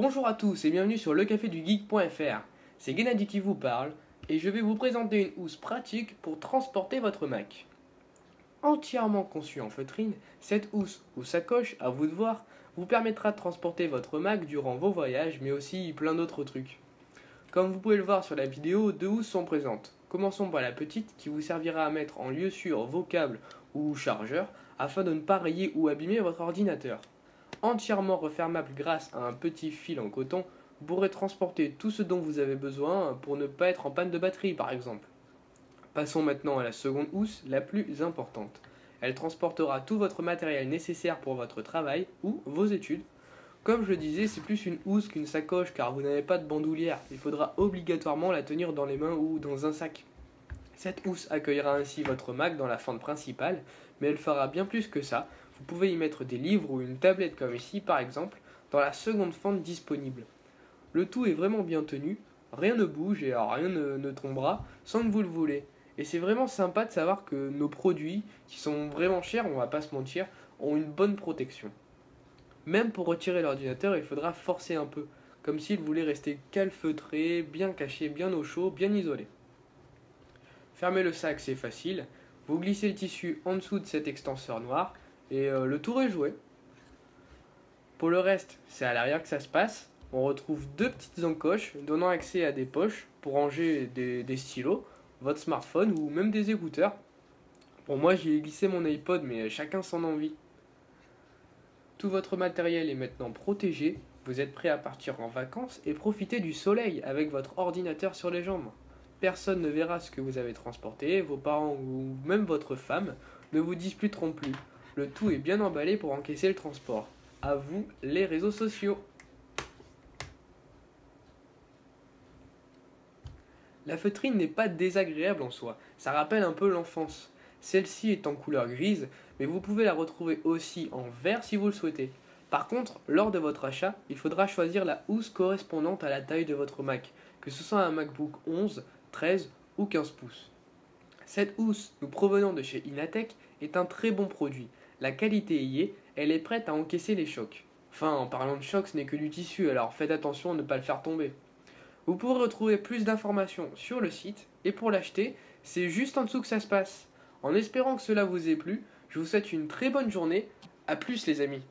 Bonjour à tous et bienvenue sur lecafédugeek.fr. C'est Gennady qui vous parle et je vais vous présenter une housse pratique pour transporter votre Mac. Entièrement conçue en feutrine, cette housse ou sacoche, à vous de voir, vous permettra de transporter votre Mac durant vos voyages mais aussi plein d'autres trucs. Comme vous pouvez le voir sur la vidéo, deux housses sont présentes. Commençons par la petite qui vous servira à mettre en lieu sûr vos câbles ou chargeurs afin de ne pas rayer ou abîmer votre ordinateur. Entièrement refermable grâce à un petit fil en coton, vous pourrez transporter tout ce dont vous avez besoin pour ne pas être en panne de batterie par exemple. Passons maintenant à la seconde housse, la plus importante. Elle transportera tout votre matériel nécessaire pour votre travail ou vos études. Comme je le disais, c'est plus une housse qu'une sacoche car vous n'avez pas de bandoulière. Il faudra obligatoirement la tenir dans les mains ou dans un sac. Cette housse accueillera ainsi votre Mac dans la fente principale, mais elle fera bien plus que ça. Vous pouvez y mettre des livres ou une tablette comme ici par exemple, dans la seconde fente disponible. Le tout est vraiment bien tenu, rien ne bouge et rien ne tombera sans que vous le voulez. Et c'est vraiment sympa de savoir que nos produits, qui sont vraiment chers, on va pas se mentir, ont une bonne protection. Même pour retirer l'ordinateur, il faudra forcer un peu, comme s'il voulait rester calfeutré, bien caché, bien au chaud, bien isolé. Fermez le sac, c'est facile. Vous glissez le tissu en dessous de cet extenseur noir et le tour est joué. Pour le reste, c'est à l'arrière que ça se passe. On retrouve deux petites encoches donnant accès à des poches pour ranger des stylos, votre smartphone ou même des écouteurs. Pour moi, j'y ai glissé mon iPod, mais chacun son envie. Tout votre matériel est maintenant protégé. Vous êtes prêt à partir en vacances et profiter du soleil avec votre ordinateur sur les jambes. Personne ne verra ce que vous avez transporté, vos parents ou même votre femme ne vous disputeront plus. Le tout est bien emballé pour encaisser le transport. À vous, les réseaux sociaux. La feutrine n'est pas désagréable en soi, ça rappelle un peu l'enfance. Celle-ci est en couleur grise, mais vous pouvez la retrouver aussi en vert si vous le souhaitez. Par contre, lors de votre achat, il faudra choisir la housse correspondante à la taille de votre Mac, que ce soit un MacBook 11, 13 ou 15 pouces. Cette housse, nous provenant de chez Inatech, est un très bon produit. La qualité y est, elle est prête à encaisser les chocs. Enfin, en parlant de chocs, ce n'est que du tissu, alors faites attention à ne pas le faire tomber. Vous pourrez retrouver plus d'informations sur le site, et pour l'acheter, c'est juste en dessous que ça se passe. En espérant que cela vous ait plu, je vous souhaite une très bonne journée. A plus les amis.